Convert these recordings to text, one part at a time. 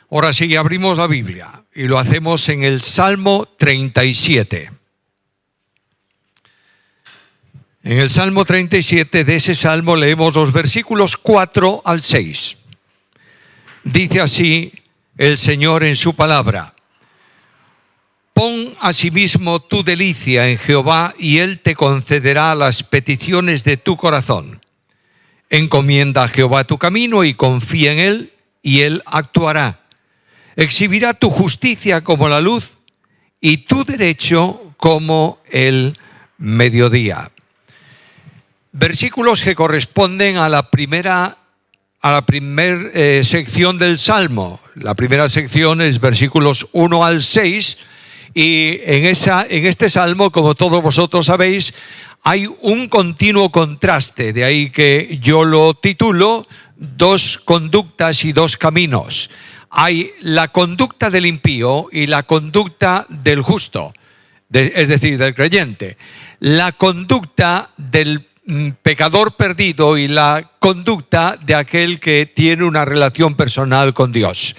Ahora sí, abrimos la Biblia y lo hacemos en el Salmo 37. En el Salmo 37, de ese Salmo leemos los versículos 4 al 6. Dice así el Señor en su palabra: Pon asimismo tu delicia en Jehová y Él te concederá las peticiones de tu corazón. Encomienda a Jehová tu camino y confía en Él, y Él actuará. Exhibirá tu justicia como la luz y tu derecho como el mediodía. Versículos que corresponden a la primera sección del Salmo. La primera sección es versículos 1 al 6, y en este Salmo, como todos vosotros sabéis, hay un continuo contraste, de ahí que yo lo titulo Dos conductas y dos caminos. Hay la conducta del impío y la conducta del justo, es decir, del creyente. La conducta del pecador perdido y la conducta de aquel que tiene una relación personal con Dios.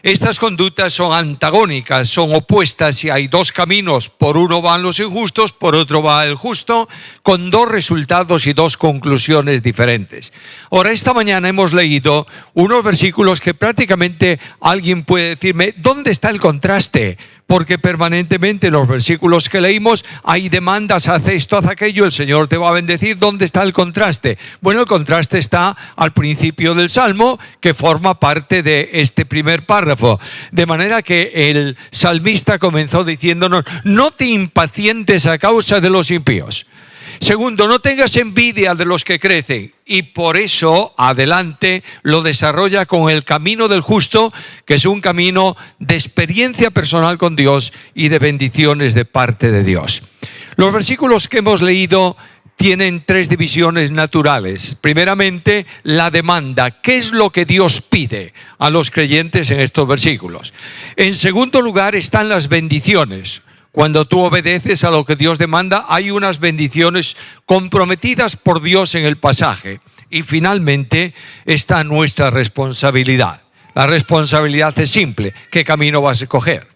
Estas conductas son antagónicas, son opuestas, y hay dos caminos. Por uno van los injustos, por otro va el justo, con dos resultados y dos conclusiones diferentes. Ahora, esta mañana hemos leído unos versículos que prácticamente alguien puede decirme, ¿dónde está el contraste? Porque permanentemente en los versículos que leímos hay demandas, haz esto, haz aquello, el Señor te va a bendecir. ¿Dónde está el contraste? Bueno, el contraste está al principio del Salmo, que forma parte de este primer párrafo. De manera que el salmista comenzó diciéndonos: no te impacientes a causa de los impíos. Segundo, no tengas envidia de los que crecen. Y por eso, adelante, lo desarrolla con el camino del justo, que es un camino de experiencia personal con Dios y de bendiciones de parte de Dios. Los versículos que hemos leído tienen tres divisiones naturales. Primeramente, la demanda. ¿Qué es lo que Dios pide a los creyentes en estos versículos? En segundo lugar, están las bendiciones. Cuando tú obedeces a lo que Dios demanda, hay unas bendiciones comprometidas por Dios en el pasaje. Y finalmente está nuestra responsabilidad. La responsabilidad es simple: ¿qué camino vas a escoger?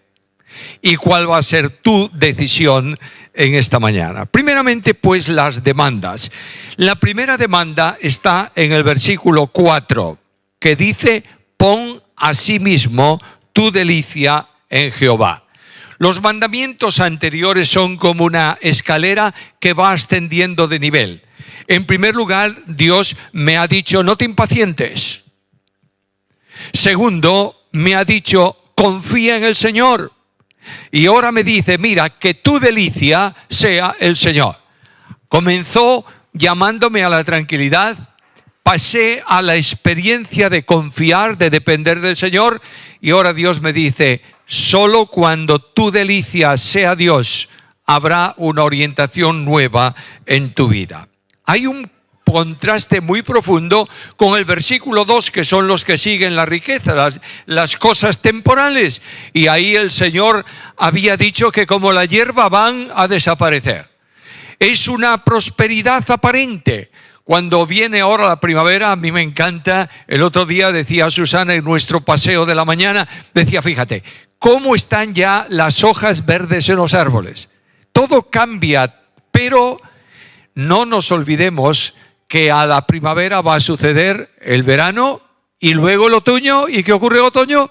¿Y cuál va a ser tu decisión en esta mañana? Primeramente, pues, las demandas. La primera demanda está en el versículo 4, que dice: pon asimismo tu delicia en Jehová. Los mandamientos anteriores son como una escalera que va ascendiendo de nivel. En primer lugar, Dios me ha dicho: no te impacientes. Segundo, me ha dicho: confía en el Señor. Y ahora me dice: mira, que tu delicia sea el Señor. Comenzó llamándome a la tranquilidad, pasé a la experiencia de confiar, de depender del Señor, y ahora Dios me dice: solo cuando tu delicia sea Dios, habrá una orientación nueva en tu vida. Hay un contraste muy profundo con el versículo 2, que son los que siguen la riqueza, las cosas temporales. Y ahí el Señor había dicho que como la hierba van a desaparecer. Es una prosperidad aparente. Cuando viene ahora la primavera, a mí me encanta. El otro día decía Susana en nuestro paseo de la mañana, decía: fíjate, cómo están ya las hojas verdes en los árboles. Todo cambia, pero no nos olvidemos que a la primavera va a suceder el verano y luego el otoño. ¿Y qué ocurre en otoño?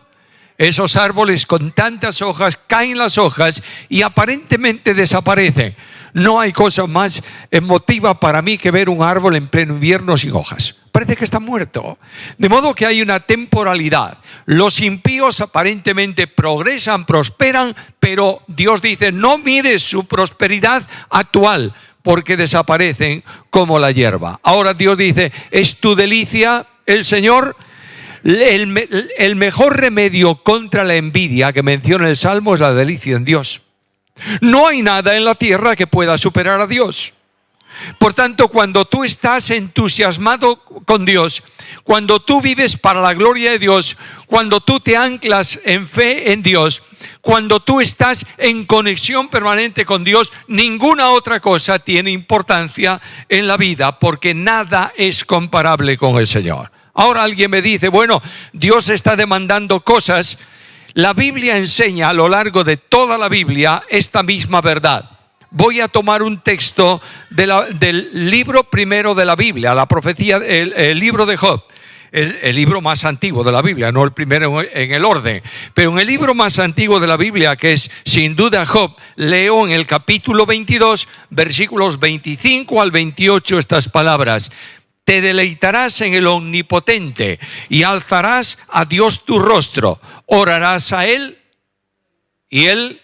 Esos árboles con tantas hojas, caen las hojas y aparentemente desaparecen. No hay cosa más emotiva para mí que ver un árbol en pleno invierno sin hojas. Parece que está muerto. De modo que hay una temporalidad. Los impíos aparentemente progresan, prosperan, pero Dios dice: no mires su prosperidad actual, porque desaparecen como la hierba. Ahora Dios dice: ¿es tu delicia el Señor? El mejor remedio contra la envidia que menciona el Salmo es la delicia en Dios. No hay nada en la tierra que pueda superar a Dios. Por tanto, cuando tú estás entusiasmado con Dios, cuando tú vives para la gloria de Dios, cuando tú te anclas en fe en Dios, cuando tú estás en conexión permanente con Dios, ninguna otra cosa tiene importancia en la vida, porque nada es comparable con el Señor. Ahora alguien me dice, bueno, Dios está demandando cosas. La Biblia enseña a lo largo de toda la Biblia esta misma verdad. Voy a tomar un texto del libro primero de la Biblia, la profecía, el libro de Job. El libro más antiguo de la Biblia, no el primero en el orden, pero en el libro más antiguo de la Biblia, que es sin duda Job, leo en el capítulo 22, versículos 25 al 28 estas palabras: te deleitarás en el Omnipotente y alzarás a Dios tu rostro, orarás a Él y Él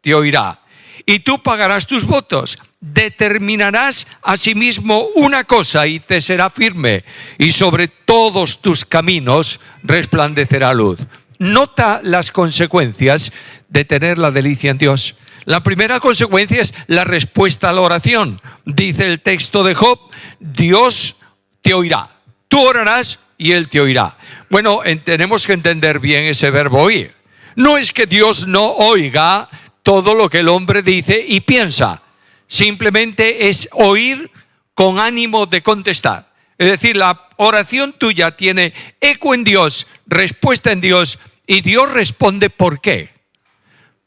te oirá, y tú pagarás tus votos. Determinarás asimismo una cosa y te será firme, y sobre todos tus caminos resplandecerá luz. Nota las consecuencias de tener la delicia en Dios. La primera consecuencia es la respuesta a la oración. Dice el texto de Job, Dios te oirá. Tú orarás y Él te oirá. Bueno, tenemos que entender bien ese verbo oír. No es que Dios no oiga todo lo que el hombre dice y piensa. Simplemente es oír con ánimo de contestar. Es decir, la oración tuya tiene eco en Dios, respuesta en Dios, y Dios responde. ¿Por qué?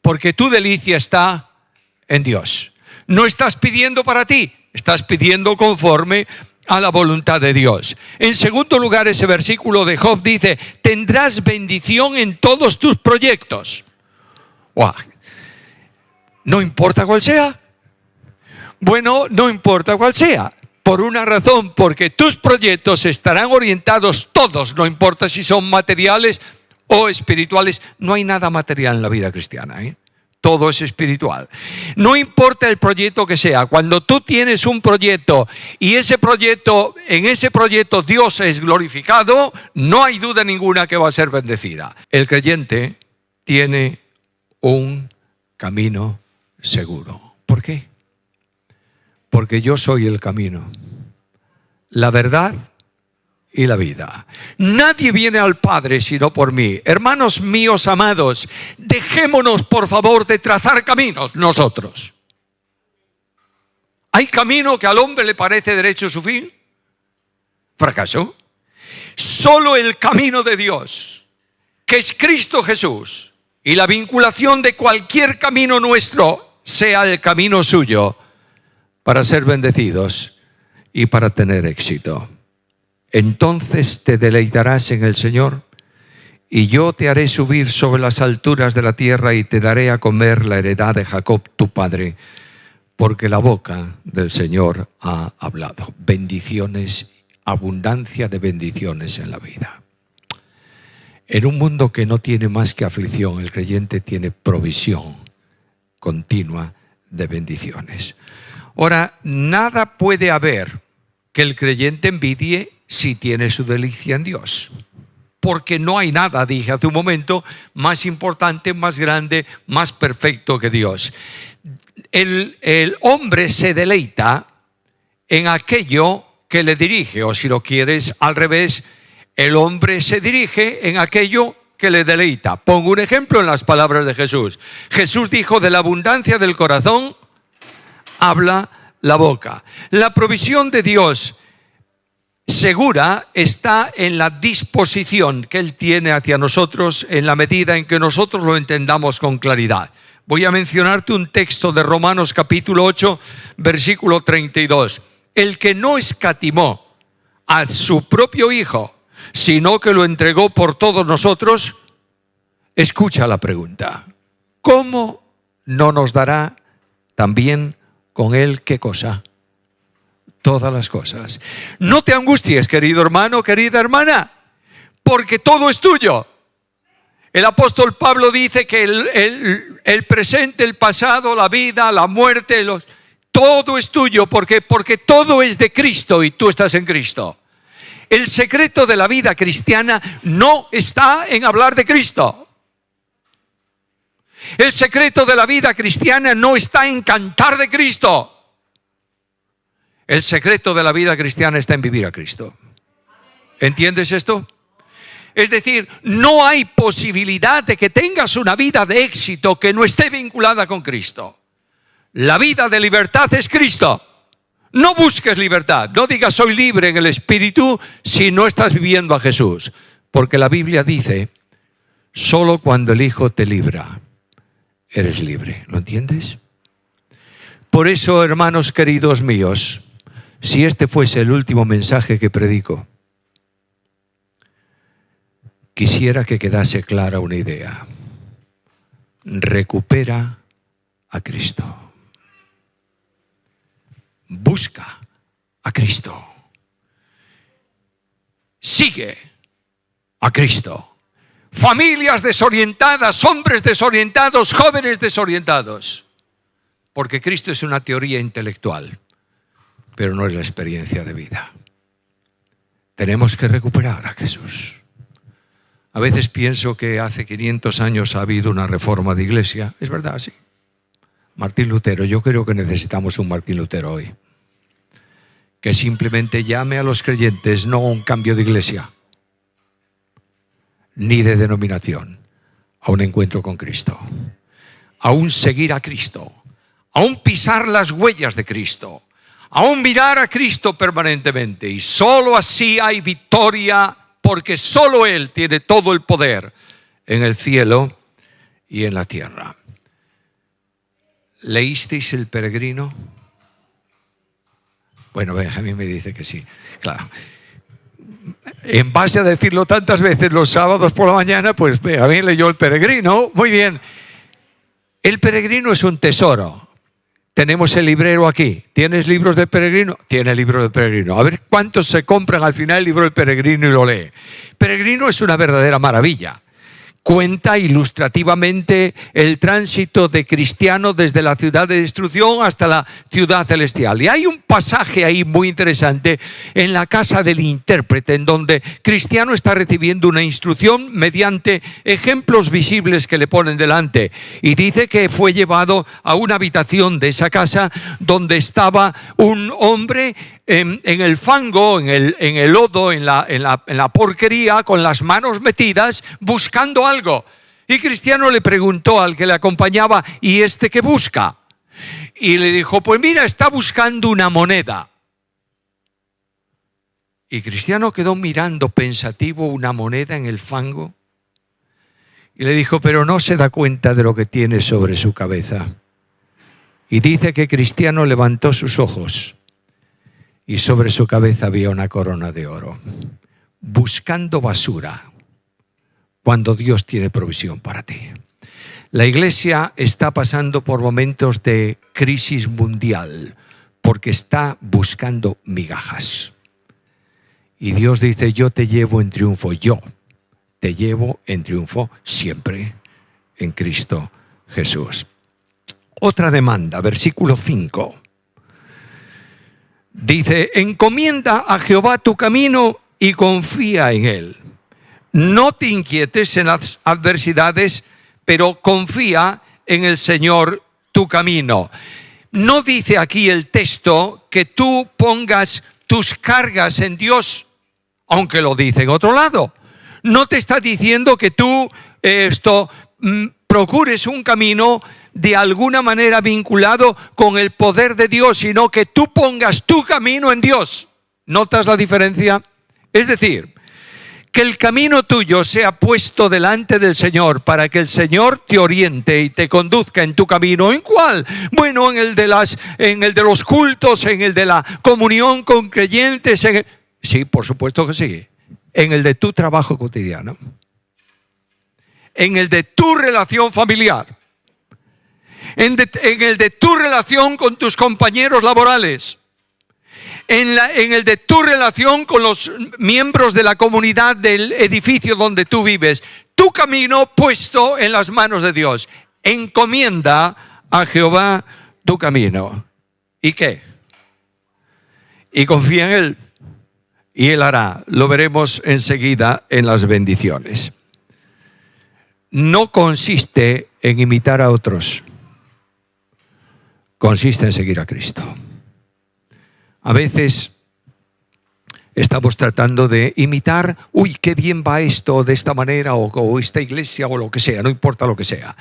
Porque tu delicia está en Dios. No estás pidiendo para ti, estás pidiendo conforme a la voluntad de Dios. En segundo lugar, ese versículo de Job dice, tendrás bendición en todos tus proyectos. ¡Wow! No importa cuál sea. Bueno, no importa cuál sea, por una razón, porque tus proyectos estarán orientados todos, no importa si son materiales o espirituales. No hay nada material en la vida cristiana, todo es espiritual. No importa el proyecto que sea, cuando tú tienes un proyecto y en ese proyecto Dios es glorificado, no hay duda ninguna que va a ser bendecida. El creyente tiene un camino seguro. ¿Por qué? Porque yo soy el camino, la verdad y la vida. Nadie viene al Padre sino por mí. Hermanos míos amados, dejémonos por favor de trazar caminos nosotros. ¿Hay camino que al hombre le parece derecho su fin? ¿Fracaso? Solo el camino de Dios, que es Cristo Jesús, y la vinculación de cualquier camino nuestro sea el camino suyo, para ser bendecidos y para tener éxito. Entonces te deleitarás en el Señor, y yo te haré subir sobre las alturas de la tierra y te daré a comer la heredad de Jacob tu padre, porque la boca del Señor ha hablado. Bendiciones, abundancia de bendiciones en la vida. En un mundo que no tiene más que aflicción, el creyente tiene provisión continua de bendiciones. Ahora, nada puede haber que el creyente envidie si tiene su delicia en Dios. Porque no hay nada, dije hace un momento, más importante, más grande, más perfecto que Dios. El hombre se deleita en aquello que le dirige, o si lo quieres al revés, el hombre se dirige en aquello que le deleita. Pongo un ejemplo en las palabras de Jesús. Jesús dijo, de la abundancia del corazón habla la boca. La provisión de Dios segura está en la disposición que Él tiene hacia nosotros en la medida en que nosotros lo entendamos con claridad. Voy a mencionarte un texto de Romanos capítulo 8, versículo 32. El que no escatimó a su propio Hijo, sino que lo entregó por todos nosotros, escucha la pregunta: ¿cómo no nos dará también con Él qué cosa? Todas las cosas. No te angusties, querido hermano, querida hermana, porque todo es tuyo. El apóstol Pablo dice que el presente, el pasado, la vida, la muerte, todo es tuyo. ¿Por qué? Porque todo es de Cristo y tú estás en Cristo. El secreto de la vida cristiana no está en hablar de Cristo. El secreto de la vida cristiana no está en cantar de Cristo. El secreto de la vida cristiana está en vivir a Cristo. ¿Entiendes esto? Es decir, no hay posibilidad de que tengas una vida de éxito que no esté vinculada con Cristo. La vida de libertad es Cristo. No busques libertad. No digas soy libre en el espíritu si no estás viviendo a Jesús. Porque la Biblia dice, solo cuando el Hijo te libra, eres libre. ¿Lo entiendes? Por eso, hermanos queridos míos, si este fuese el último mensaje que predico, quisiera que quedase clara una idea. Recupera a Cristo. Busca a Cristo. Sigue a Cristo. Familias desorientadas, hombres desorientados, jóvenes desorientados. Porque Cristo es una teoría intelectual, pero no es la experiencia de vida. Tenemos que recuperar a Jesús. A veces pienso que hace 500 años ha habido una reforma de iglesia. Es verdad, sí. Martín Lutero, yo creo que necesitamos un Martín Lutero hoy. Que simplemente llame a los creyentes no a un cambio de iglesia, ni de denominación, a un encuentro con Cristo. A un seguir a Cristo. A un pisar las huellas de Cristo. A un mirar a Cristo permanentemente. Y solo así hay victoria, porque solo Él tiene todo el poder en el cielo y en la tierra. ¿Leísteis El Peregrino? Bueno, Benjamín me dice que sí. Claro. En base a decirlo tantas veces los sábados por la mañana, pues Benjamín leyó El Peregrino. Muy bien. El Peregrino es un tesoro. Tenemos el librero aquí. ¿Tienes libros de Peregrino? Tiene libros de Peregrino. A ver cuántos se compran al final el libro del Peregrino y lo lee. Peregrino es una verdadera maravilla. Cuenta ilustrativamente el tránsito de Cristiano desde la ciudad de destrucción hasta la ciudad celestial. Y hay un pasaje ahí muy interesante en la casa del intérprete, en donde Cristiano está recibiendo una instrucción mediante ejemplos visibles que le ponen delante. Y dice que fue llevado a una habitación de esa casa donde estaba un hombre en el fango, en el lodo, en la porquería, con las manos metidas, buscando algo. Y Cristiano le preguntó al que le acompañaba, ¿y este qué busca? Y le dijo, pues mira, está buscando una moneda. Y Cristiano quedó mirando pensativo una moneda en el fango. Y le dijo, pero no se da cuenta de lo que tiene sobre su cabeza. Y dice que Cristiano levantó sus ojos. Y sobre su cabeza había una corona de oro, buscando basura, cuando Dios tiene provisión para ti. La iglesia está pasando por momentos de crisis mundial, porque está buscando migajas. Y Dios dice, yo te llevo en triunfo, yo te llevo en triunfo siempre en Cristo Jesús. Otra demanda, versículo 5. Dice, encomienda a Jehová tu camino y confía en Él. No te inquietes en las adversidades, pero confía en el Señor tu camino. No dice aquí el texto que tú pongas tus cargas en Dios, aunque lo dice en otro lado. No te está diciendo que tú procures un camino de alguna manera vinculado con el poder de Dios, sino que tú pongas tu camino en Dios. ¿Notas la diferencia? Es decir, que el camino tuyo sea puesto delante del Señor para que el Señor te oriente y te conduzca en tu camino. ¿En cuál? Bueno, en el de los cultos, en el de la comunión con creyentes. Sí, por supuesto que sí. En el de tu trabajo cotidiano. En el de tu relación familiar. En el de tu relación con tus compañeros laborales, en el de tu relación con los miembros de la comunidad del edificio donde tú vives. Tu camino puesto en las manos de Dios. Encomienda a Jehová tu camino. ¿Y qué? Y confía en Él. Y Él hará. Lo veremos enseguida en las bendiciones. No consiste en imitar a otros. Consiste en seguir a Cristo. A veces estamos tratando de imitar, qué bien va esto de esta manera, o esta iglesia, o lo que sea, no importa lo que sea.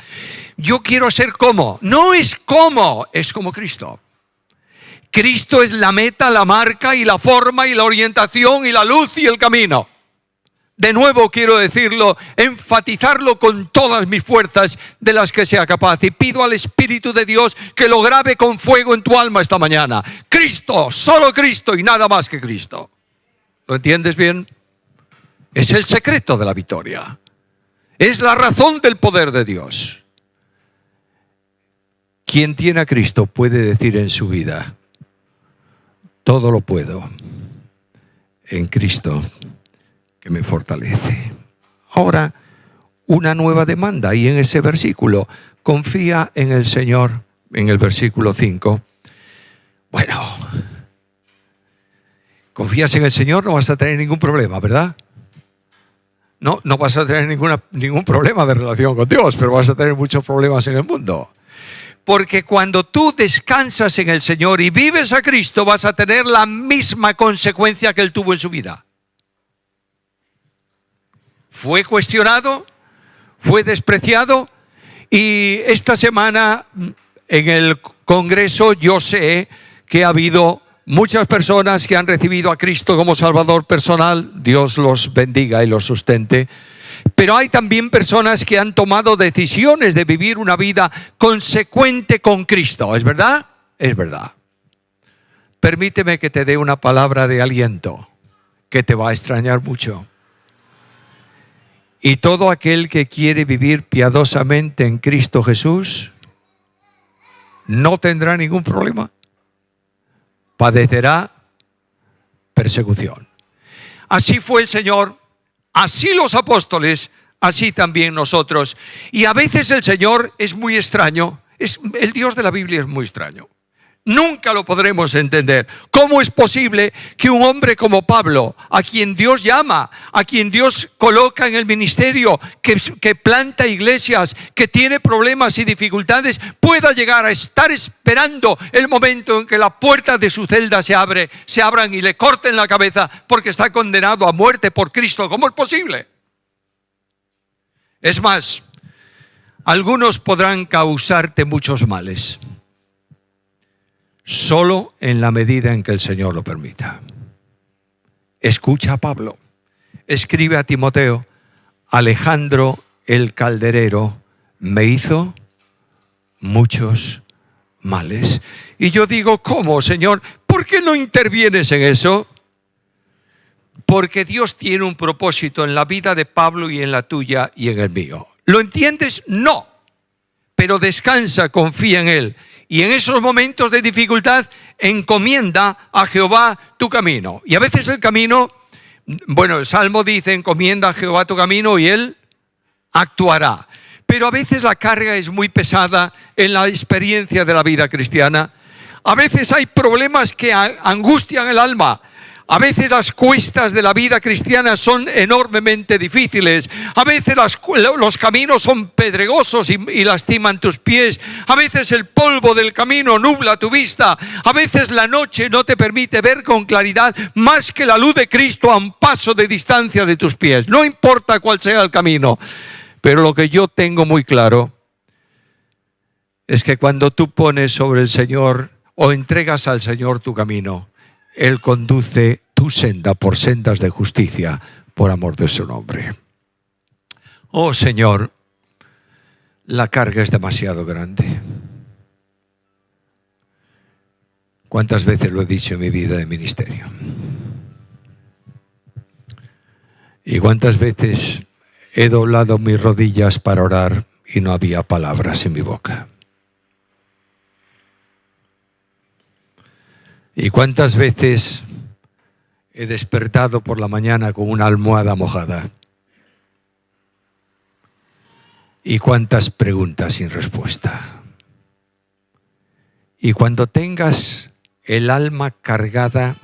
Yo quiero ser como. No es como, es como Cristo. Cristo es la meta, la marca y la forma y la orientación y la luz y el camino. De nuevo quiero decirlo, enfatizarlo con todas mis fuerzas de las que sea capaz. Y pido al Espíritu de Dios que lo grabe con fuego en tu alma esta mañana. Cristo, solo Cristo y nada más que Cristo. ¿Lo entiendes bien? Es el secreto de la victoria. Es la razón del poder de Dios. Quien tiene a Cristo puede decir en su vida: todo lo puedo en Cristo que me fortalece. Ahora, una nueva demanda, y en ese versículo, confía en el Señor, en el versículo 5. Bueno, confías en el Señor, no vas a tener ningún problema, ¿verdad? No vas a tener ningún problema de relación con Dios, pero vas a tener muchos problemas en el mundo. Porque cuando tú descansas en el Señor y vives a Cristo, vas a tener la misma consecuencia que Él tuvo en su vida. Fue cuestionado, fue despreciado, y esta semana en el Congreso yo sé que ha habido muchas personas que han recibido a Cristo como Salvador personal. Dios los bendiga y los sustente. Pero hay también personas que han tomado decisiones de vivir una vida consecuente con Cristo. ¿Es verdad? Es verdad. Permíteme que te dé una palabra de aliento que te va a extrañar mucho. Y todo aquel que quiere vivir piadosamente en Cristo Jesús no tendrá ningún problema. Padecerá persecución. Así fue el Señor, así los apóstoles, así también nosotros. Y a veces el Señor es muy extraño. El Dios de la Biblia es muy extraño. Nunca lo podremos entender. ¿Cómo es posible que un hombre como Pablo, a quien Dios llama, a quien Dios coloca en el ministerio, que planta iglesias, que tiene problemas y dificultades, pueda llegar a estar esperando el momento en que la puerta de su celda se abran y le corten la cabeza porque está condenado a muerte por Cristo? ¿Cómo es posible? Es más, algunos podrán causarte muchos males, solo en la medida en que el Señor lo permita. Escucha a Pablo. Escribe a Timoteo: Alejandro el calderero me hizo muchos males. Y yo digo: ¿cómo, Señor? ¿Por qué no intervienes en eso? Porque Dios tiene un propósito en la vida de Pablo y en la tuya y en el mío. ¿Lo entiendes? No. Pero descansa, confía en Él. Y en esos momentos de dificultad, encomienda a Jehová tu camino. Y a veces el camino, bueno, el Salmo dice: encomienda a Jehová tu camino y Él actuará. Pero a veces la carga es muy pesada en la experiencia de la vida cristiana. A veces hay problemas que angustian el alma. A veces las cuestas de la vida cristiana son enormemente difíciles. A veces los caminos son pedregosos y lastiman tus pies. A veces el polvo del camino nubla tu vista. A veces la noche no te permite ver con claridad más que la luz de Cristo a un paso de distancia de tus pies. No importa cuál sea el camino. Pero lo que yo tengo muy claro es que cuando tú pones sobre el Señor o entregas al Señor tu camino, Él conduce tu senda por sendas de justicia, por amor de su nombre. Oh Señor, la carga es demasiado grande. ¿Cuántas veces lo he dicho en mi vida de ministerio? ¿Y cuántas veces he doblado mis rodillas para orar y no había palabras en mi boca? ¿Y cuántas veces he despertado por la mañana con una almohada mojada? ¿Y cuántas preguntas sin respuesta? Y cuando tengas el alma cargada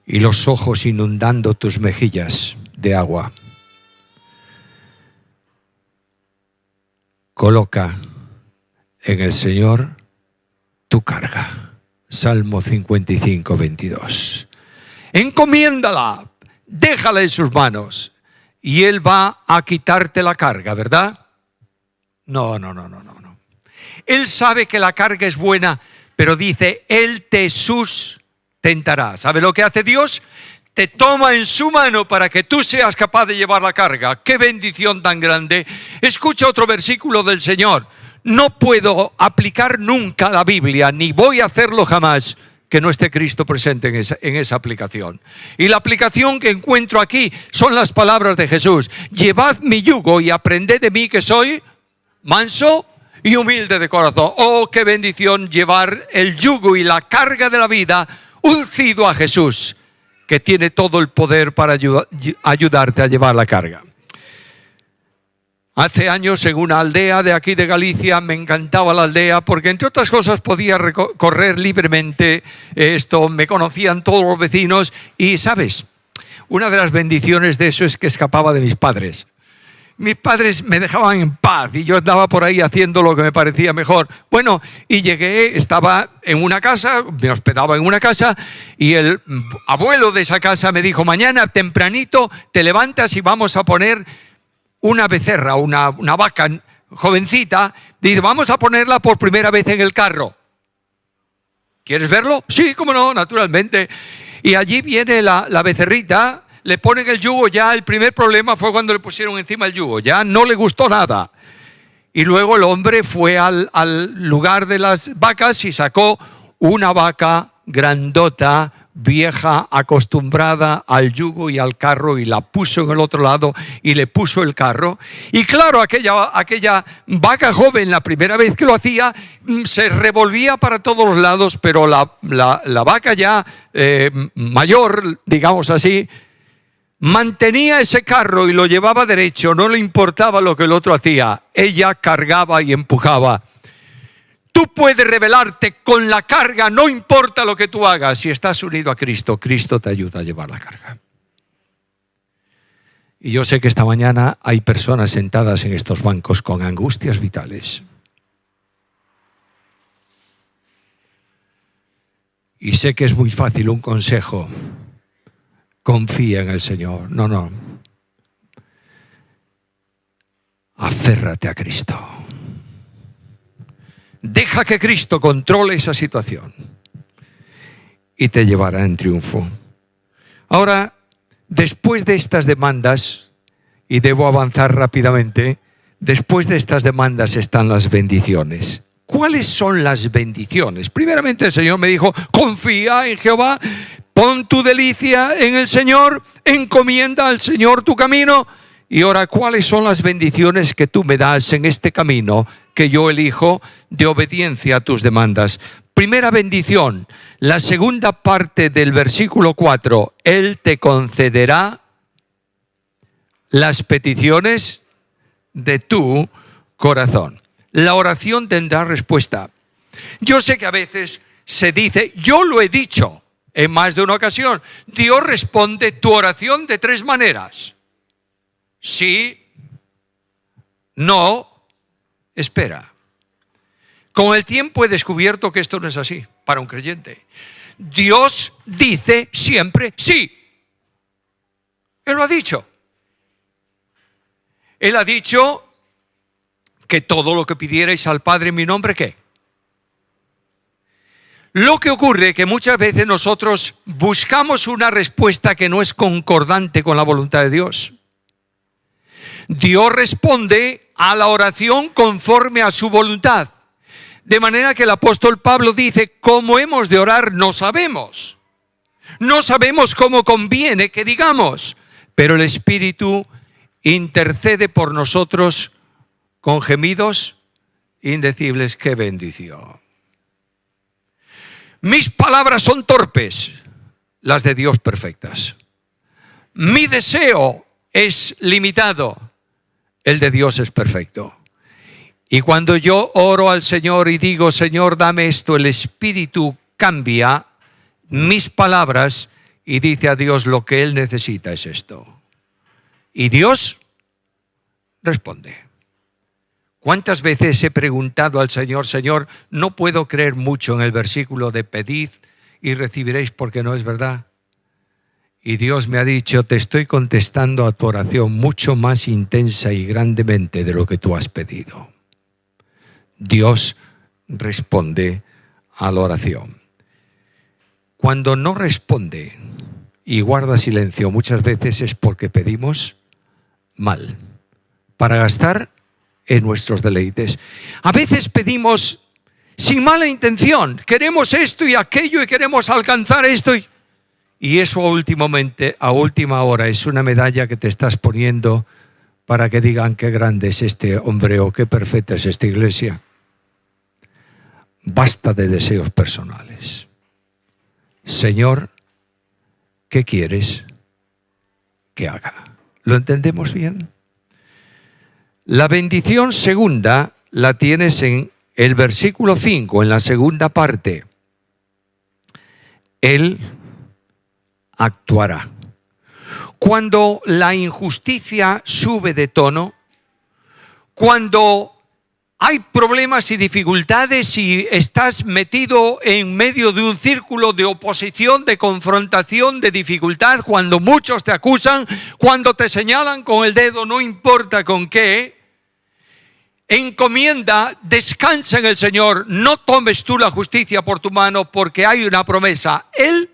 y los ojos inundando tus mejillas de agua, coloca en el Señor tu carga. Salmo 55, 22. Encomiéndala, déjala en sus manos y Él va a quitarte la carga, ¿verdad? No. Él sabe que la carga es buena, pero dice, Él te sustentará. ¿Sabe lo que hace Dios? Te toma en su mano para que tú seas capaz de llevar la carga. ¡Qué bendición tan grande! Escucha otro versículo del Señor. No puedo aplicar nunca la Biblia, ni voy a hacerlo jamás, que no esté Cristo presente en esa aplicación. Y la aplicación que encuentro aquí son las palabras de Jesús. Llevad mi yugo y aprended de mí, que soy manso y humilde de corazón. ¡Oh, qué bendición llevar el yugo y la carga de la vida uncido a Jesús, que tiene todo el poder para ayudarte a llevar la carga! Hace años, en una aldea de aquí de Galicia, me encantaba la aldea porque, entre otras cosas, podía correr libremente. Me conocían todos los vecinos y, ¿sabes? Una de las bendiciones de eso es que escapaba de mis padres. Mis padres me dejaban en paz y yo andaba por ahí haciendo lo que me parecía mejor. Bueno, y llegué, estaba en una casa, me hospedaba en una casa, y el abuelo de esa casa me dijo: mañana tempranito te levantas y vamos a poner una becerra, una vaca jovencita. Dice, vamos a ponerla por primera vez en el carro. ¿Quieres verlo? Sí, cómo no, naturalmente. Y allí viene la becerrita, le ponen el yugo. Ya el primer problema fue cuando le pusieron encima el yugo, ya no le gustó nada. Y luego el hombre fue al lugar de las vacas y sacó una vaca grandota, vieja, acostumbrada al yugo y al carro, y la puso en el otro lado y le puso el carro. Y claro, aquella vaca joven, la primera vez que lo hacía, se revolvía para todos los lados, pero la vaca ya mayor, digamos así, mantenía ese carro y lo llevaba derecho, no le importaba lo que el otro hacía. Ella cargaba y empujaba. Tú puedes rebelarte con la carga, no importa lo que tú hagas. Si estás unido a Cristo, Cristo te ayuda a llevar la carga. Y yo sé que esta mañana hay personas sentadas en estos bancos con angustias vitales. Y sé que es muy fácil un consejo: confía en el Señor. No. Aférrate a Cristo. Deja que Cristo controle esa situación y te llevará en triunfo. Ahora, después de estas demandas, y debo avanzar rápidamente, después de estas demandas están las bendiciones. ¿Cuáles son las bendiciones? Primeramente el Señor me dijo: confía en Jehová, pon tu delicia en el Señor, encomienda al Señor tu camino. Y ahora, ¿cuáles son las bendiciones que tú me das en este camino que yo elijo de obediencia a tus demandas? Primera bendición, la segunda parte del versículo 4. Él te concederá las peticiones de tu corazón. La oración tendrá respuesta. Yo sé que a veces se dice, yo lo he dicho en más de una ocasión, Dios responde tu oración de 3 maneras. Sí, no, espera. Con el tiempo he descubierto que esto no es así para un creyente. Dios dice siempre sí. Él lo ha dicho. Él ha dicho que todo lo que pidierais al Padre en mi nombre, ¿qué? Lo que ocurre es que muchas veces nosotros buscamos una respuesta que no es concordante con la voluntad de Dios. Dios responde a la oración conforme a su voluntad. De manera que el apóstol Pablo dice, ¿cómo hemos de orar? No sabemos. No sabemos cómo conviene que digamos, pero el Espíritu intercede por nosotros con gemidos indecibles. ¡Qué bendición! Mis palabras son torpes, las de Dios perfectas. Mi deseo es limitado, el de Dios es perfecto. Y cuando yo oro al Señor y digo, Señor, dame esto, el Espíritu cambia mis palabras y dice a Dios, lo que Él necesita es esto. Y Dios responde. ¿Cuántas veces he preguntado al Señor, Señor, no puedo creer mucho en el versículo de pedid y recibiréis, porque no es verdad? Y Dios me ha dicho, te estoy contestando a tu oración mucho más intensa y grandemente de lo que tú has pedido. Dios responde a la oración. Cuando no responde y guarda silencio, muchas veces es porque pedimos mal, para gastar en nuestros deleites. A veces pedimos sin mala intención, queremos esto y aquello y queremos alcanzar esto y eso a última hora es una medalla que te estás poniendo para que digan qué grande es este hombre o qué perfecta es esta iglesia. Basta de deseos personales. Señor, ¿qué quieres que haga? ¿Lo entendemos bien? La bendición segunda la tienes en el versículo 5, en la segunda parte. Él actuará. Cuando la injusticia sube de tono, cuando hay problemas y dificultades y estás metido en medio de un círculo de oposición, de confrontación, de dificultad, cuando muchos te acusan, cuando te señalan con el dedo, no importa con qué, encomienda, descansa en el Señor, no tomes tú la justicia por tu mano porque hay una promesa, Él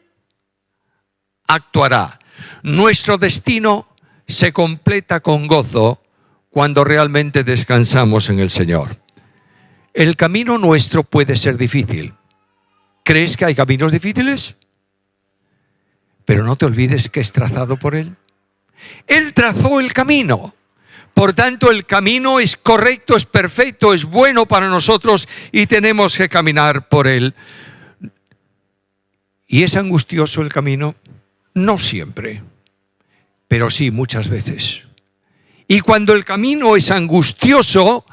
actuará. Nuestro destino se completa con gozo cuando realmente descansamos en el Señor. El camino nuestro puede ser difícil. ¿Crees que hay caminos difíciles? Pero no te olvides que es trazado por Él. Él trazó el camino. Por tanto, el camino es correcto, es perfecto, es bueno para nosotros y tenemos que caminar por Él. ¿Y es angustioso el camino? No siempre, pero sí muchas veces. Y cuando el camino es angustioso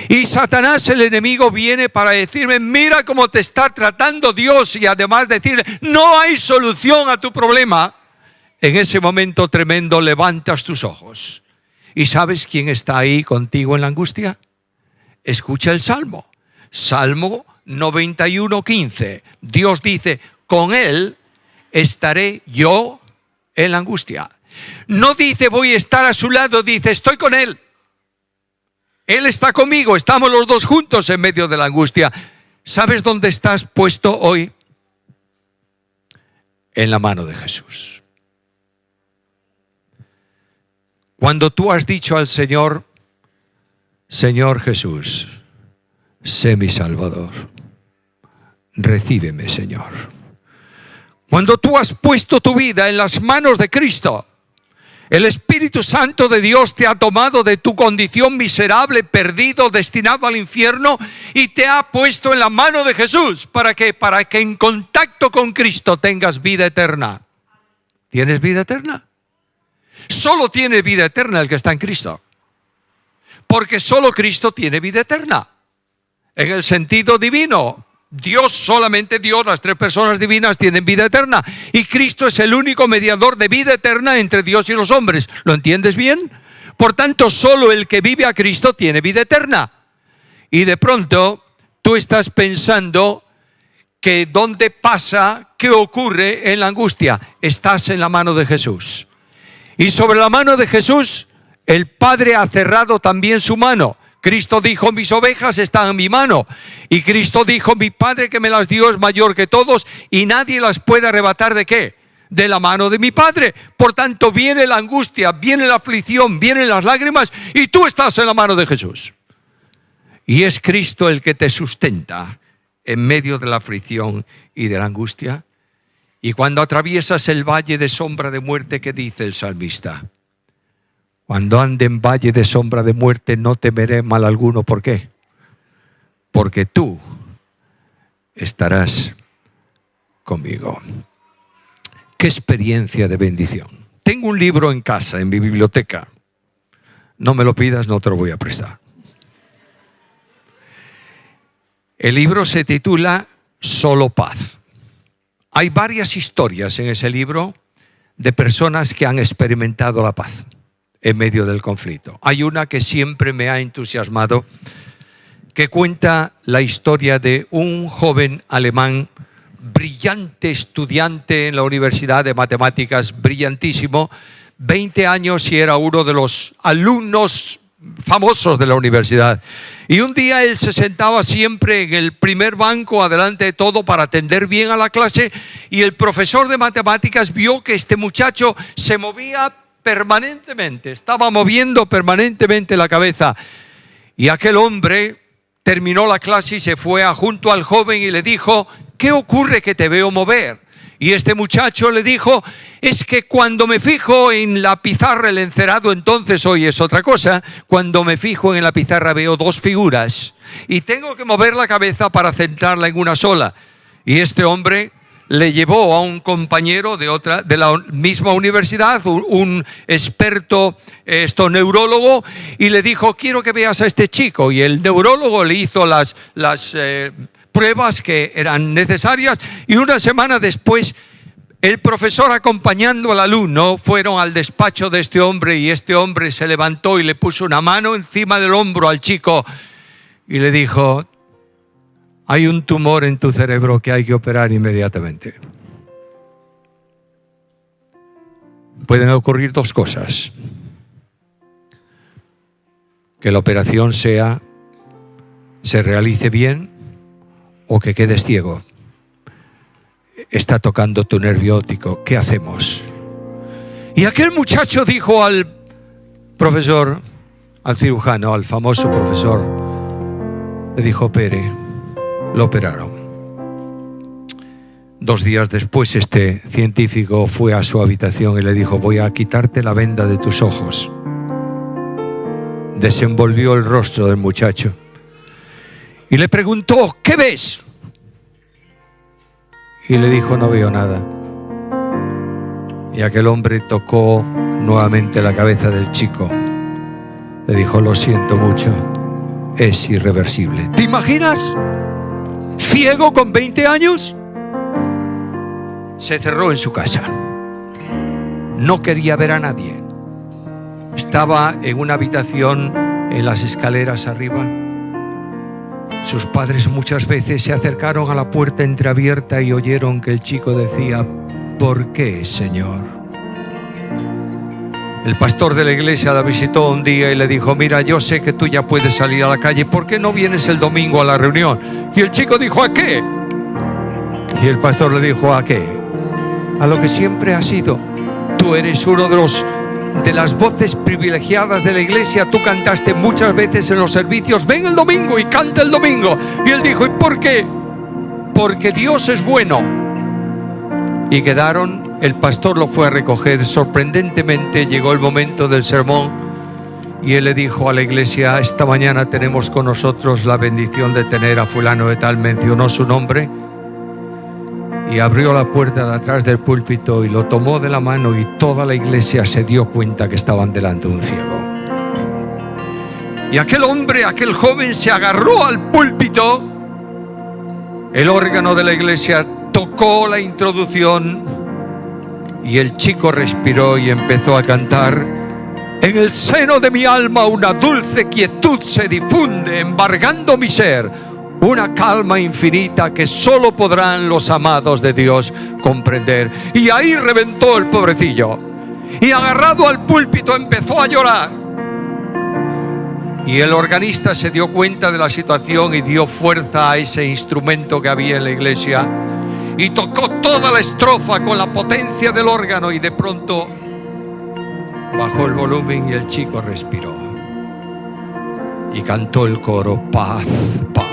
y Satanás, el enemigo, viene para decirme, mira cómo te está tratando Dios, y además decirle, no hay solución a tu problema, en ese momento tremendo levantas tus ojos. ¿Y sabes quién está ahí contigo en la angustia? Escucha el Salmo. Salmo 91:15. Dios dice, con Él estaré yo en la angustia. No dice voy a estar a su lado, dice estoy con Él. Él está conmigo, estamos los dos juntos en medio de la angustia. ¿Sabes dónde estás puesto hoy? En la mano de Jesús. Cuando tú has dicho al Señor, Señor Jesús, sé mi Salvador, recíbeme, Señor. Cuando tú has puesto tu vida en las manos de Cristo, el Espíritu Santo de Dios te ha tomado de tu condición miserable, perdido, destinado al infierno, y te ha puesto en la mano de Jesús. ¿Para qué? Para que en contacto con Cristo tengas vida eterna. ¿Tienes vida eterna? Solo tiene vida eterna el que está en Cristo. Porque solo Cristo tiene vida eterna. En el sentido divino. Dios, solamente Dios, las tres personas divinas tienen vida eterna. Y Cristo es el único mediador de vida eterna entre Dios y los hombres. ¿Lo entiendes bien? Por tanto, solo el que vive a Cristo tiene vida eterna. Y de pronto, tú estás pensando que ¿dónde pasa? ¿Qué ocurre en la angustia? Estás en la mano de Jesús. Y sobre la mano de Jesús, el Padre ha cerrado también su mano. Cristo dijo, mis ovejas están en mi mano. Y Cristo dijo, mi Padre que me las dio es mayor que todos y nadie las puede arrebatar ¿de qué? De la mano de mi Padre. Por tanto, viene la angustia, viene la aflicción, vienen las lágrimas y tú estás en la mano de Jesús. Y es Cristo el que te sustenta en medio de la aflicción y de la angustia. Y cuando atraviesas el valle de sombra de muerte, ¿qué dice el salmista? Cuando ande en valle de sombra de muerte, no temeré mal alguno. ¿Por qué? Porque tú estarás conmigo. ¡Qué experiencia de bendición! Tengo un libro en casa, en mi biblioteca. No me lo pidas, no te lo voy a prestar. El libro se titula Solo Paz. Hay varias historias en ese libro de personas que han experimentado la paz en medio del conflicto. Hay una que siempre me ha entusiasmado, que cuenta la historia de un joven alemán, brillante estudiante en la Universidad de Matemáticas, brillantísimo, 20 años y era uno de los alumnos famosos de la universidad. Y un día él se sentaba siempre en el primer banco, adelante de todo, para atender bien a la clase, y el profesor de matemáticas vio que este muchacho se movía permanentemente, estaba moviendo permanentemente la cabeza. Y aquel hombre terminó la clase y se fue junto al joven y le dijo: ¿qué ocurre que te veo mover? Y este muchacho le dijo: es que cuando me fijo en la pizarra, el encerado entonces hoy es otra cosa, cuando me fijo en la pizarra veo dos figuras y tengo que mover la cabeza para centrarla en una sola. Y este hombre le llevó a un compañero de la misma universidad, un experto neurólogo, y le dijo: quiero que veas a este chico. Y el neurólogo le hizo las pruebas que eran necesarias, y una semana después el profesor, acompañando al alumno, fueron al despacho de este hombre, y este hombre se levantó y le puso una mano encima del hombro al chico y le dijo: hay un tumor en tu cerebro que hay que operar inmediatamente. Pueden ocurrir dos cosas: que la operación se realice bien, o que quedes ciego. Está tocando tu nervio óptico, ¿qué hacemos? Y aquel muchacho dijo al profesor, al cirujano, al famoso profesor, le dijo: opere. Lo operaron. 2 días después este científico fue a su habitación y le dijo: voy a quitarte la venda de tus ojos. Desenvolvió el rostro del muchacho y le preguntó: ¿qué ves? Y le dijo: no veo nada. Y aquel hombre tocó nuevamente la cabeza del chico. Le dijo: lo siento mucho, es irreversible. ¿Te imaginas? Ciego con 20 años. Se cerró en su casa. No quería ver a nadie. Estaba en una habitación en las escaleras arriba. Sus padres muchas veces se acercaron a la puerta entreabierta y oyeron que el chico decía: ¿por qué, Señor? El pastor de la iglesia la visitó un día y le dijo: mira, yo sé que tú ya puedes salir a la calle, ¿por qué no vienes el domingo a la reunión? Y el chico dijo: ¿a qué? Y el pastor le dijo: ¿a qué? A lo que siempre has sido. Tú eres uno de las voces privilegiadas de la iglesia. Tú cantaste muchas veces en los servicios: ven el domingo y canta el domingo. Y él dijo: ¿y por qué? Porque Dios es bueno. Y quedaron. El pastor lo fue a recoger. Sorprendentemente llegó el momento del sermón y él le dijo a la iglesia: esta mañana tenemos con nosotros la bendición de tener a fulano de tal. Mencionó su nombre y abrió la puerta de atrás del púlpito y lo tomó de la mano, y toda la iglesia se dio cuenta que estaban delante de un ciego. Y aquel hombre, aquel joven, se agarró al púlpito. El órgano de la iglesia tocó la introducción y el chico respiró y empezó a cantar: en el seno de mi alma una dulce quietud se difunde, embargando mi ser, una calma infinita que solo podrán los amados de Dios comprender. Y ahí reventó el pobrecillo y, agarrado al púlpito, empezó a llorar. Y el organista se dio cuenta de la situación y dio fuerza a ese instrumento que había en la iglesia y tocó toda la estrofa con la potencia del órgano, y de pronto bajó el volumen y el chico respiró y cantó el coro: paz, paz.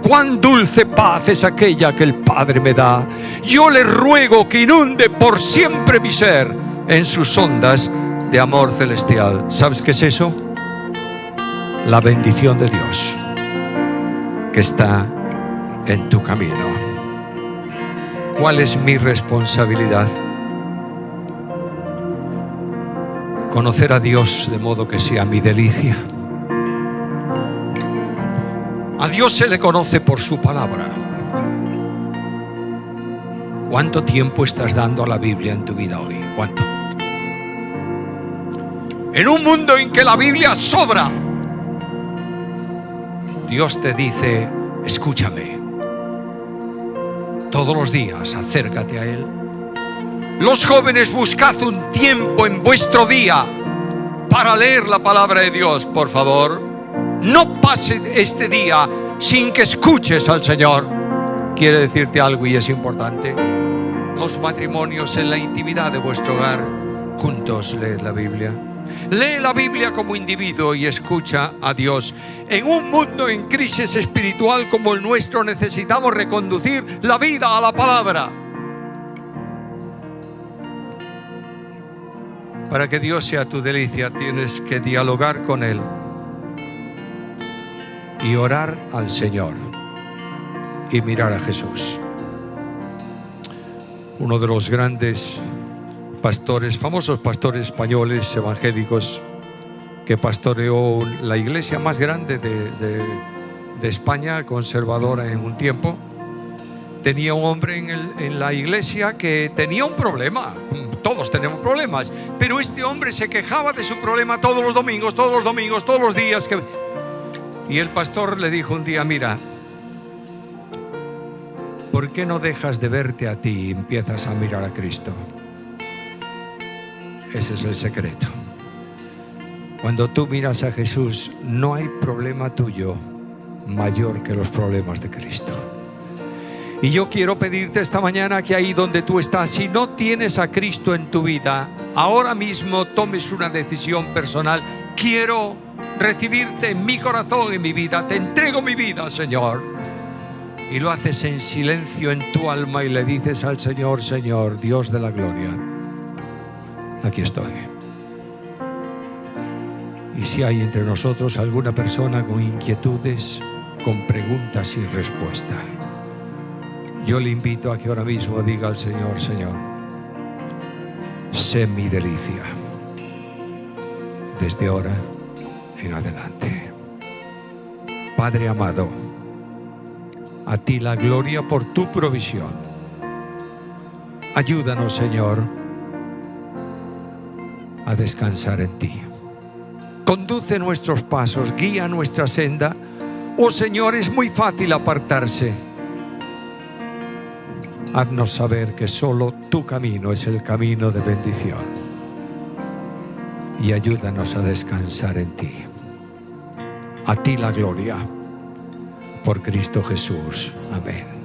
Cuán dulce paz es aquella que el Padre me da. Yo le ruego que inunde por siempre mi ser en sus ondas de amor celestial. ¿Sabes qué es eso? La bendición de Dios que está en tu camino. ¿Cuál es mi responsabilidad? Conocer a Dios de modo que sea mi delicia. A Dios se le conoce por su palabra. ¿Cuánto tiempo estás dando a la Biblia en tu vida hoy? ¿Cuánto? En un mundo en que la Biblia sobra, Dios te dice: escúchame. Todos los días acércate a Él. Los jóvenes, buscad un tiempo en vuestro día para leer la palabra de Dios, por favor. No pase este día sin que escuches al Señor. Quiere decirte algo y es importante. Los matrimonios, en la intimidad de vuestro hogar, juntos leed la Biblia. Lee la Biblia como individuo y escucha a Dios. En un mundo en crisis espiritual como el nuestro, necesitamos reconducir la vida a la palabra. Para que Dios sea tu delicia, tienes que dialogar con Él y orar al Señor y mirar a Jesús. Uno de los grandes pastores, famosos pastores españoles evangélicos, que pastoreó la iglesia más grande de España, conservadora en un tiempo, tenía un hombre en la iglesia que tenía un problema. Todos tenemos problemas, pero este hombre se quejaba de su problema todos los domingos, todos los días. Y el pastor le dijo un día: mira, ¿por qué no dejas de verte a ti y empiezas a mirar a Cristo? Ese es el secreto. Cuando tú miras a Jesús, no hay problema tuyo mayor que los problemas de Cristo. Y yo quiero pedirte esta mañana que ahí donde tú estás, si no tienes a Cristo en tu vida, ahora mismo tomes una decisión personal. Quiero recibirte en mi corazón, en mi vida. Te entrego mi vida, Señor. Y lo haces en silencio en tu alma y le dices al Señor: Señor, Dios de la gloria, aquí estoy. Y si hay entre nosotros alguna persona con inquietudes, con preguntas sin respuesta, yo le invito a que ahora mismo diga al Señor: Señor, sé mi delicia desde ahora en adelante. Padre amado, a ti la gloria por tu provisión. Ayúdanos, Señor, a descansar en ti. Conduce nuestros pasos, guía nuestra senda. Oh Señor, es muy fácil apartarse. Haznos saber que solo tu camino es el camino de bendición. Y ayúdanos a descansar en ti. A ti la gloria, por Cristo Jesús. Amén.